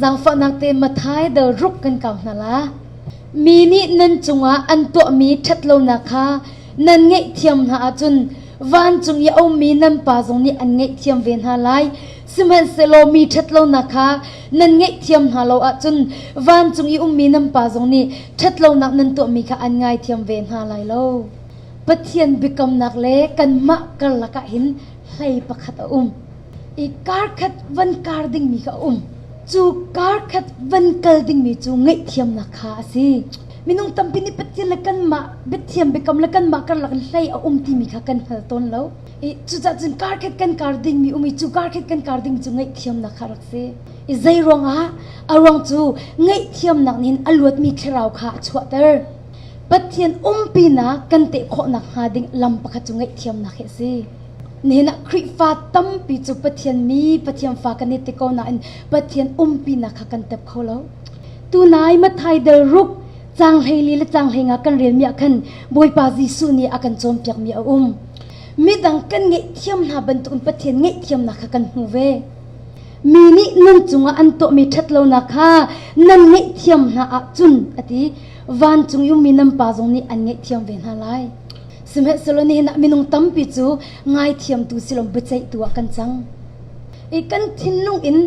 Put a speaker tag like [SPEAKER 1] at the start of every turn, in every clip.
[SPEAKER 1] giang phật nạc tê mà thái đờ rútกันเก่าน่ะละมีนี่นั่นจงว่าอันตัวมีชัดโลนักค่ะนั่นไงเทียมหาจุนวันจงยาอมมีนั่นป่าจงนี่อันไงเทียมเวียนหาไลสมัยเซโลมีชัดโลนักค่ะนั่นไงเทียมหาโลอาจุนวันจงยาอมมีนั่นป่าจงนี่ชัดโลนักนั่นตัวมีค่ะอันไงเทียมเวียนหาไลโลปะเทียนบิกำนักเล็กกันมะกันละกะหินให้ประคัดอีการขัดวันการดิ่งมีค่ะจูการขัดวันเกลดิ่งมีจูไงเทียมนักค่ะสิมินุงตั้มพินิปะเทียนละกันมะบิเทียมบิกำละกันมะกันละกันให้ที่มีค่ะกันพัลต้นแล้วจูจัดจุนการขัดกันการดิ่งมีจูการขัดกันการดิ่งจูไงเทียมนักค่ะรักสิใจรองรองจูไงเทียมนักนินอลวดมีคราวค่ะชัวเตอร์ปะเทียนปีนะกันเตะโคนักหาดิ่งลำปะขจุงไงเทียมนักเหสินี่นะคริฟ้าตั้มปีจูปะเทียนมีปะเทียนฟ้ากันนี่เตะโกนันปะเทียนปีนะค่ะกันเตะเขาแล้วตัวนายมาไทยเดรุกจางเฮลีและจางเฮงากันเรียนมีกันบอยปาจิสุนี่อากันโจมเปียกมีมีดังกันไงเทียมหาบรรทุนปะเทียนไงเทียมนักค่ะกันหูเวมีนี่นั่นจงว่าอันโตมีทัดเรานักค่ะนั่นไงเทียมหาอาจุนอติวันจงยุมีน้ำปาจงนี่อันไงเทียมเวนหาไลสมัยสโลนี่นะมินุงตั้มปิจูง่ายเทียมตูสิลมบุใจตัวกันจังกันทิ้งลุงอิน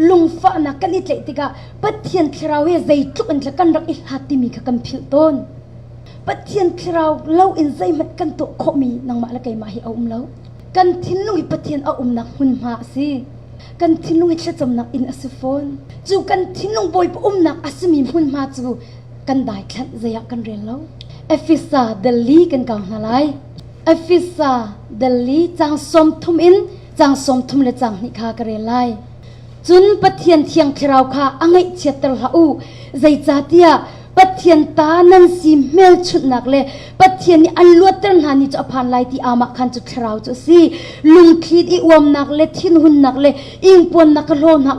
[SPEAKER 1] ลุงฟ้านักกันอิตเลติกาปัทเทียนคราวเฮใจทุกอันละกันรักอิฮัตติมีกันผิวต้นปัทเทียนคราวเล่าอินใจมันกันตัวโคมีนางมาละไกมาให้เอาเล่ากันทิ้งลุงอิปัทเทียนเอานักหุ่นมาสิกันทิ้งลุงอิชจำนักอินอสุฟอนจูกันทิ้งลุงบอยปุ่มนักอสุมีหุ่นมาจูกันได้คลันใจกันเรียนแล้วเอฟิซาเดลีกันกางนาไลเอฟิซาเดลีจางสมทุมอินจางสมทุมและจางนิคากเรไลจุนปะเทียนเทียงคราวค่ะอังไงเชียตรหาใจจัดเดียปะเทียนตานันซีเมลชุดนักเลยปะเทียนนี่อันลวดเตินหานี่จะผ่านไลที่อามาคันจุดคราวจุดสิลุงคิดอีวมนักเลยทิ้นหุ่นนักเลยอิงปวนนักโลนหา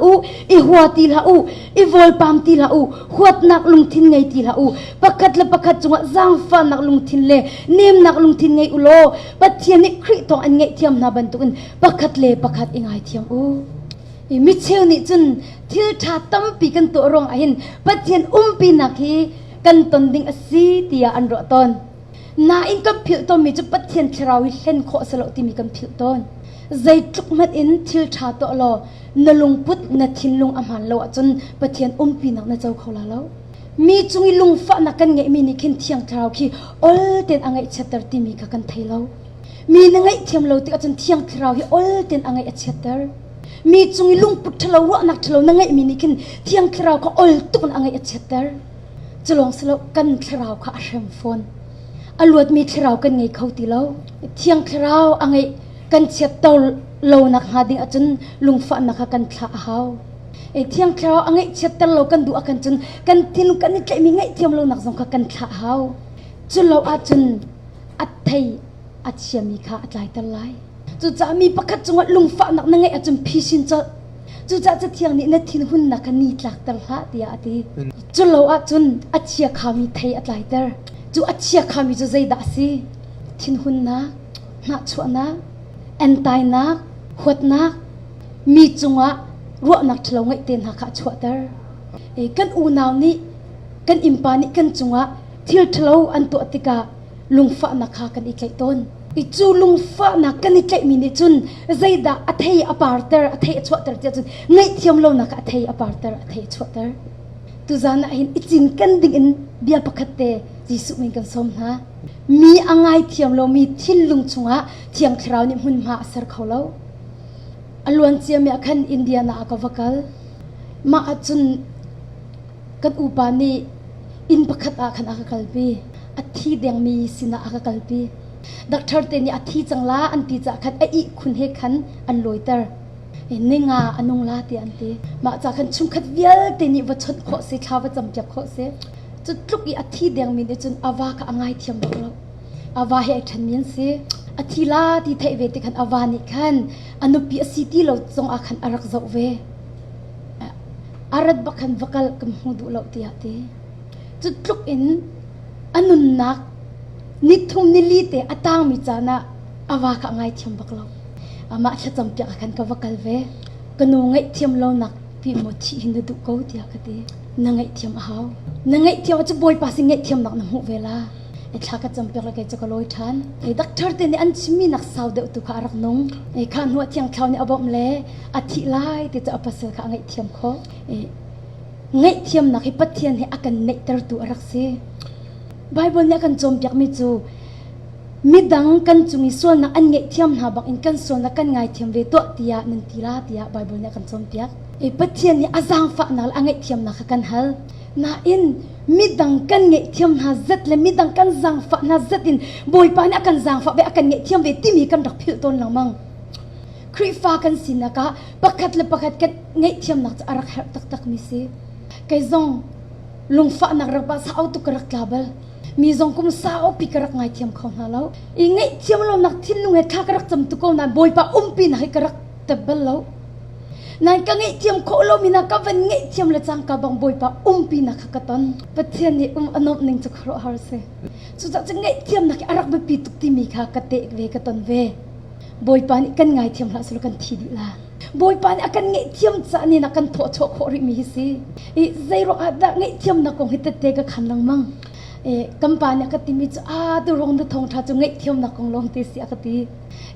[SPEAKER 1] อีหัวตีละอีวอลปามตีละหัวนักลุงทิ้นไงตีละประคัดละประคัดจังหวะจางฟ้านักลุงทิ้นเลยเนียมนักลุงทิ้นไงอุโลปะเทียนนี่คริตองอันไงเทียมนาบันตุนประคัดเลยประคัดอิงไงเทียมมิเชลนี่จนที่ชาตั้มปีกันตัวรองอาหินปะเทียนปีนักฮีกันตนดิ่งอสีเตียอันรอตอนนาอินกับผิวตนมีจุปะเทียนคราวเล่นโคสโลติมีกันผิวตนใจจุกมัดอินที่ชาตัวลอนลุงพุทธนทินลุงอำหันโลจนปะเทียนปีนักนเจ้าเขาลาแล้วมีจุงลุงฟ้านักกันไงมีนิคินเทียงคราวคีอลเต็นอังไงเชตเตอร์ติมีกันไทยแล้วมีนังไงเทียมโลติจนเทียงคราวคีอลเต็นอังไงเชตเตอร์มีจุงลุงพุทธเราว่านักทะเลนังไงมีนิคินเทียงคราวก็อลตุนอังไงเชตเตอร์จะลองสโลกันคราวข้าเชมฟอนอลวดมีคราวกันไงเขาตีแล้วเที่ยงคราวอังไงกันเชียตโตโลนักหาดิ่งจนลุงฝันนักกันพลาเฮาเที่ยงคราวอังไงเชียตโลกันดูกันจนกันที่ลุงกันนี่ใจมีไงเที่ยมโลนักสงกันพลาเฮาจนเราจนอัดไทยอัดเชียมีข้าอัดไหลตะไลจู่จะมีประคัดจังหวัดลุงฝันนักนั่งไงจนพิชินจะจู่จะเที่ยงนี้นัดทิ้งหุ่นนักนี่หลักตลาดเดียดีจุลเราจนอัจฉริยะขามีไทยอัดไหลเตอร์จู่อัจฉริยะขามีจู่ใจดัสิทิ้งหุ่นนักชัวนักแอนตายนักหัวนักมีจังหวะรัวนักทะเลาะไงเต็นหักชัวเตอร์กันอูนาวนี้กันอิมปานี่กันจังหวะที่ทะเลาะอันตัวติกาลุงฟ้านักขากันอีกไก่ต้นจูลุงฟ้านักกันอีกไก่มีนิจุนใจดักอัฐยอปาร์เตอร์อัฐยชัวเตอร์จุนไงเทียมโลนักอัฐยอปาร์เตอร์อัฐยชัวเตอร์ตุจานะเห็นอิจินกันดิ่งอินเบียประคัตเตจิสุมิงกันสมนะมีอ่างไงเทียมโลมีทิ้นลุงชงะเทียงคราวนี่หุ่นมาเสร์เขาแล้วอลวนเจียมีอาคันอินเดียนาอากาวักลมาจุนกันอุปานีอินประคัตอาคันอากาลปีอาทิเดียงมีสินาอากาลปีดักเธอเตนี่อาทิจังลาอันตีจากคันไอคุณเฮคันอันลอยเตอร์นี่งาอันนงลาเตียนตีมาจากคันชุมขัดเวียลเตนี่วัชดโคเสชาวจำจับโคเสจุดลุกอีอาทิเดียงมีจนอาวากับง่ายเทียมบอกเราอาวาให้ทันมีนเสอาทิลาที่ไทยเวติคันอาวานิคันอนุปีสิที่เราจงอาคันอารักเจ้าเวอารัดบักคันวักลกำหูดูเราเตียตีจุดลุกอินอนุนักนิทุมนิลีเตอตางมิจานะอาวากับง่ายเทียมบอกเราอามาชัดจำเปียกันกับวักลเวกันนูไงเทียมเราหนัก pi mo thi hin du ko tia ka ti na ngai thiam hau na ngai thiam chu boy pa sing ngai thiam nak na hu vela e thla ka champion la ke cha loi than e doctor te ni an chimi nak sau de tu kha rak nong e khan hu thiang thlau ni abom le a thi lai te cha apasel kha ngai thiam kho e ngai thiam nak hi pathian he akan nei tar tu arak se bible ni akan champion mi chu midang kan chungi sol na an ngai thiam na bang in kan sol na kan ngai thiam ve to tia nan tila tia bible ni akan champion e pathian ni azang fa na angai thiam na kha kan hal na in midang kan ngai thiam na zat le midang kan zang fa na zat in boy pa ni akan zang fa be akan ngai thiam ve ti mi kan rak phil ton lamang kri fa kan sinaka pakhat le pakhat kan ngai thiam nak arak her tak tak mi se kai zong lung fa nak rak ba sa auto karak label mi zong kum sa o pi karak ngai thiam khon na lo i ngai thiam lo nak thin lung he tha karak cham tu ko na boy pa pi na hi karak tabel lo nan ka ngai thiam kho lo mina ka van ngai thiam la chang ka bang boy pa pi na khakaton pathian ni anop ning chu khro har se chu cha ngai thiam na ki arak be pi tuk ti mi kha ka te ve ka ton ve boy pa ni kan ngai thiam la su kan thi di la boy pa ni akan ngai thiam cha ni na kan tho cho kho ri mi si i zairo ada ngai thiam na kong hit te ka khan lang mang e kampanya ka ti mi chu du rong da thong tha chu ngai thiam na kong long te si akati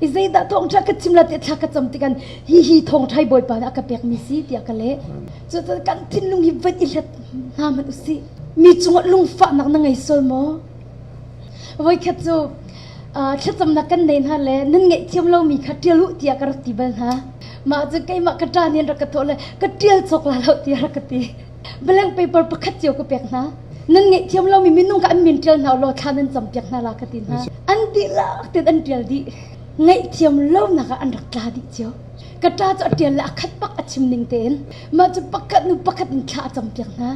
[SPEAKER 1] i zai da thong tha ka chimla te tha ka cham ti kan hi thong thai boy pa na ka pek mi si ti ka le chu ta kan thin lung hi vat i let na man u si mi chung lung fa nak na ngai sol mo voi kha chu thla cham na kan nei ha le nan ngai thiam lo mi kha tialu ti ka ra ti bal ha ma chu kai ma ka ta ni ra ka thole ka tial chok la lo ti ra ka ti blank paper pakhat chiu ko pek na nan ngai thiam lo mi minung ka an min tel na lo thanan cham pek na la ka tin ha an ti la te an tel di ngai thiam lo na ka an rak tla di chiu ka ta cha tel la khat pak achim ning ten ma chu pakhat nu pakhat in thla cham pek na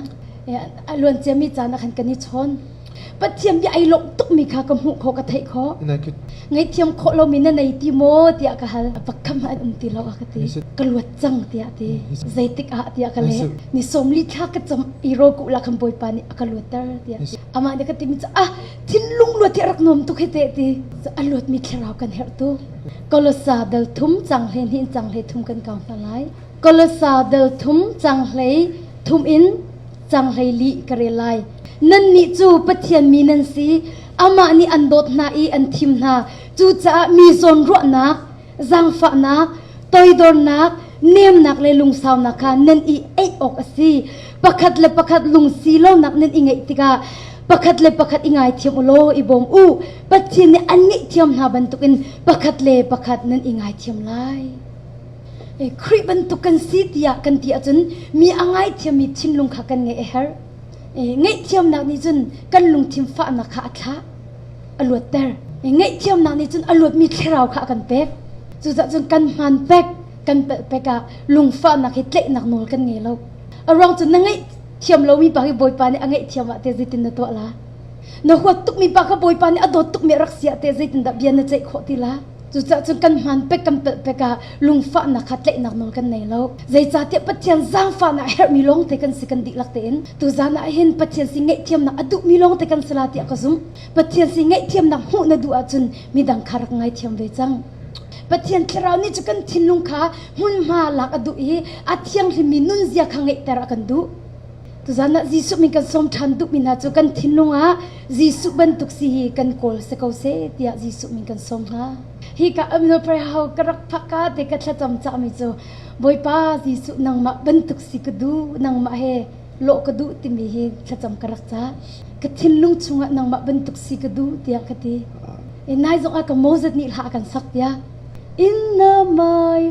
[SPEAKER 1] e alon chemi cha na khan ka ni chon pathiam bi ai lok tuk mi kha ka mu kho ka thai kho ngai thiam kho lo mi na nei ti mo tia ka hal pakham an ti lo ka ti ka luat chang tia ti zaitik a tia ka le ni somli tha ka cham i ro ku la kham boy pa ni ka luat tar tia ama ne ka ti mi cha thin lung lo ti rak nom tu khete ti alot mi thlaraw kan her tu kolosa dal thum chang hen hin chang le thum kan kaung na lai kolosa dal thum chang hle thum in chang hle li kare lai nan ni chu pathian mi nan si ama ni andot na I an thim na chu cha mi zon ro na zang fa na toy dor na nem nak le lung saw na kha nan I ei ok asi pakhat le pakhat lung si lo nak nan ingai tika pakhat le pakhat ingai thiam lo ibom u pathian ni an ngai thiam na ban tukin pakhat le pakhat nan ingai thiam lai e khri ban tukan si tia kan ti achun mi angai thiam mi thin lung kha kan nge her ngai thiam nak ni chun kan lung thim fa na kha tha alot ter ngai thiam nak ni chun alot mi thleraw kha kan pek chu za chun kan man pek kan peka lung fa na ki tle nak nol kan nge lo arang chun ngai thiam lo mi pa ki boy pa ni angai thiam ate zitin na to la no ho tuk mi pa ka boy pa ni adot tuk mi rak sia te zitin da bian na chei kho ti la chu cha chun kan man pek kan peka lung fa na kha tle nak nol kan nei lo zai cha te pathian zang fa na her mi long te kan sikan dik lak ten tu za na hin pathian si ngai thiam na adu mi long te kan salati akazum pathian si ngai thiam na hu na du a chun mi dang kharak ngai thiam ve chang pathian thlaraw ni chu kan thin lung kha hun ma lak adu I athiang hli mi nun zia kha ngai tara kan du tu za na jisu mi kan som than du mi na chu kan thin lunga jisu ban tuk si hi kan kol se ko se tia jisu mi kan som ha hi ka amino pra how karak phaka te ka thla cham cha mi chu boy pa jisu nang ma ban tuk si ka du nang ma he lo ka du ti mi hi thla cham karak cha ka thin lung chunga nang ma ban tuk si ka du tia ka ti e nai zong a ka mozet ni ha kan sak tia in my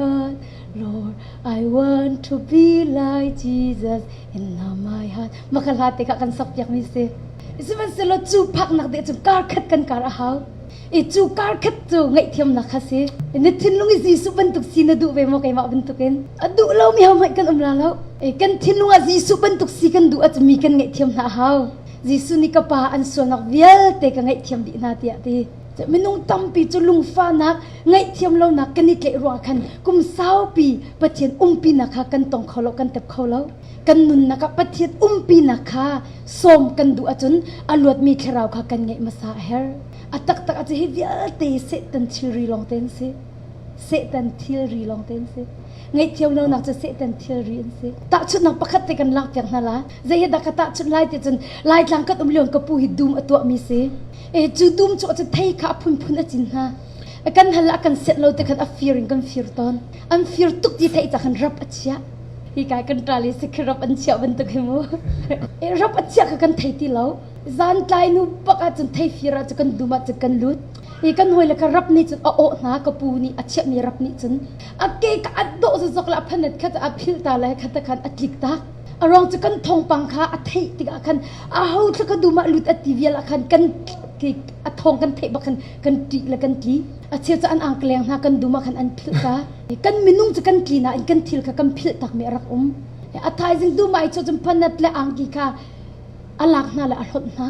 [SPEAKER 1] heart Lord, I want to be like Jesus in my heart. Makalhati ka kan sapyak mi se. Isiman selo chu pak nak de chu kar khat kan kar haw. E chu kar khat chu ngai thiam na khase. Ne thin lungi Jisu bantuk sina du ve mo kai ma bantuken. Adu lo mi haw mai kan umla lo. E kan thin lunga Jisu bantuk si kan du at mi kan ngai thiam na haw. Jisu ni ka pa an so nak vial te ka ngai thiam di na ti ati. Minung tampi chu lung fa nak ngai thiam lo nak kan ni tle ro khan kum sau pi pathian pi na kha kan tong kholo kan tep kholo kan nun na ka pathian pi na kha som kan du achun alot mi thlaraw kha kan ngai masa her atak tak ache hi vial te se tan chiri long ten se เสตันเทียรีลองเต้นสิไงเที่ยวเราหนักจะเสตันเทียรีนสิตาชุดนักประคัตเตกันลักอย่างนั้นละจะเห็นดักตาชุดไล่ติจนไล่หลังกัดเลี้ยงกับปูหิดุมตัวมีสิจูดุมจะเทยขาพุ่นอจินฮะกันฮัลละกันเสร็จเราแต่กันอัฟฟิริงกันฟิรตอนอันฟิรตุกที่เทยจะกันรับอัจฉริยะที่กายกันตราลิสิกรับอัจฉริยะเป็นตุกหิมูรับอัจฉริยะกันเทยที่เราจานใจนูปักอาจนเทยฟิราจะกันดูมาจะกันลุดอีกันหอยละกันรับนี่จนโอ้หากระปูนี่อัจฉริยะมีรับนี่จนอักเกกอัดโดจะจกละพันเน็ตขัดอภิลตาเลยขัดกันอัดลิกตารองจะกันทองปังค้าอัดเทยติกากันอาหูจะกันดูมาลุดอัดทีวีละกันกันอัดทองกันเทยบักกันตีละกันตีอัดเชียจะอันอังเกลียงหากันดูมากันอันพิลตากันมินุ่งจะกันตีนะอันกันทิลกันพิลตักมีรักอัดท้ายจึงดูมาไอจนพันเน็ตและอังกีค่ะอลักน่าและอรรถนะ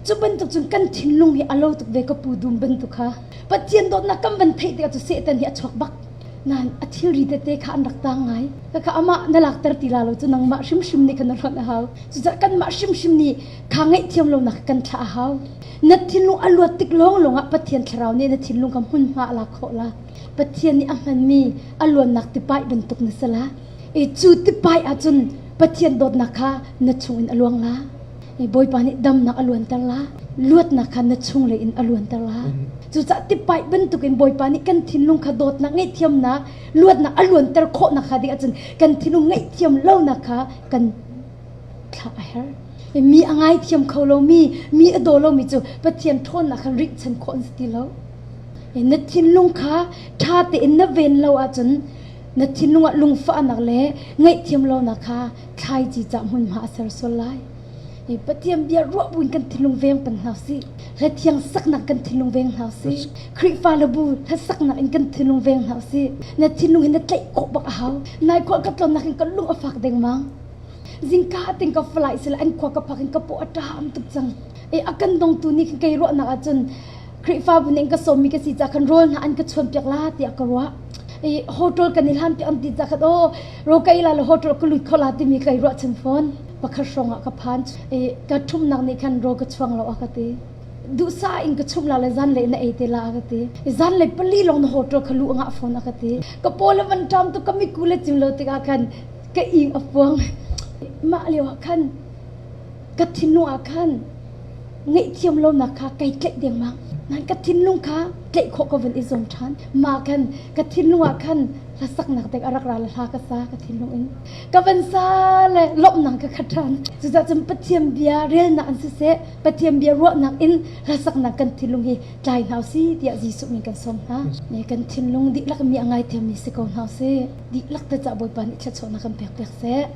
[SPEAKER 1] จุบันตุกจุนกันทิ้งลุงฮีอโลตุกเวกปูดุมบันตุค่ะปัจเจียนโดนนักกำบันเทยเดียวจะเสตันฮีอชกบักนั่นอธิริเดเตค่ะอันรักต่างไงก็ค่ะอามานั่นหลักตรติลาโลจุนังมาชิมนี่กันรักนะฮาวจุจะกันมาชิมนี่ข้างไอเทียมโลนักกันท่าฮาวนัดทิ้งลุงอลวดติกลงอ่ะปัจเจียนคราวนี้นัดทิ้งลุงกำหุ่นมาลักโคละปัจเจียนนี่มันมีอลวดนักติไปบันตุกนิสละจูติไปอาจุนปัจเจียนโดนนักค่ะนัดชงอินอลวงละบอยปานิดำนักอลวนตละลวดนักขันนัดชงเลยอินอลวนตละจู่จะติไปบรรทุกอินบอยปานิกันทิ้งลุงขดดนักไงเทียมนักลวดนักอลวนตละโคนักขัดดิอาจารย์กันทิ้งลุงไงเทียมเล่านักค่ะกันคลาเฮอร์มีอะไรเทียมเขาเรามีอโดเรามีจู่ปะเทียนทนนักริกฉันคนสติเรานัดทิ้งลุงค่ะท่าแต่อินนับเวนเราอาจารย์นัดทิ้งลุงลุงฟ้านักเล่ไงเทียมเรานักค่ะใครจีจะมุ่งมาเสรสลายปะเทียมเบียรัวบุญกันทิ้งลงเวงปันหาสิและเทียงสักนักกันทิ้งลงเวงหาสิคริฟาลบูถ้าสักนักกันทิ้งลงเวงหาสินัดทิ้งลงเห็นนัดใจกบักหาวนายขวากับตอนนักกันลุงอฟักเด้งมังจิงกาติงกับฟลายสิละอันขวากับพักกันกับปวดตามตุกจังอากันตรงตัวนี้กันไกรัวนักอาจารย์คริฟาบุญเองก็สมมีกสิจากกันรัวนักอันก็ชวนเปียกลาติกรัวโฮเทลกันนิลามที่อันติจากกันโอโรกัยลาโฮเทลก็ลุยเขาลาที่มีไกรัวชันฟอนปักขรองอ่ะกับพันกระชุ่มนักในคันโรกระชวงเราอ่ะกันตีดูซาอิงกระชุ่มเราเลยจันเลยในเอเตลาอ่ะกันตีจันเลยปลีลงในโฮเทลขลุ่งอ่ะฟอนอ่ะกันตีกระโปรงมันจำตุกมีกุเลจิมโลติกากันกระอิงอ่ะฟองมาเลียวอ่ะกันกระทินนัวอ่ะกันเงี้ยเทียมโลนักค่ะไก่เกล็ดเดียงมังนั่นกระทินลุงค่ะเกล็ดโคกวันอิสมชันมากันกระทินนัวกันละสักนักแต่อรักราละลากษากระทินลงอินกวันซาเลยลบนังกะขัดทันจะจำปะเทียมเบียเรียนนักอันเสะปะเทียมเบียรัวนักอินละสักนักกันทินลงฮีใจหาวซีเดียจีสุมีกันสมนะเนี่ยกันทินลงดิลักมีอะไรเทียมมีสกอนหาวซีดิลักแต่จะบอยปานิชัดโซนักกันเปียกเสะ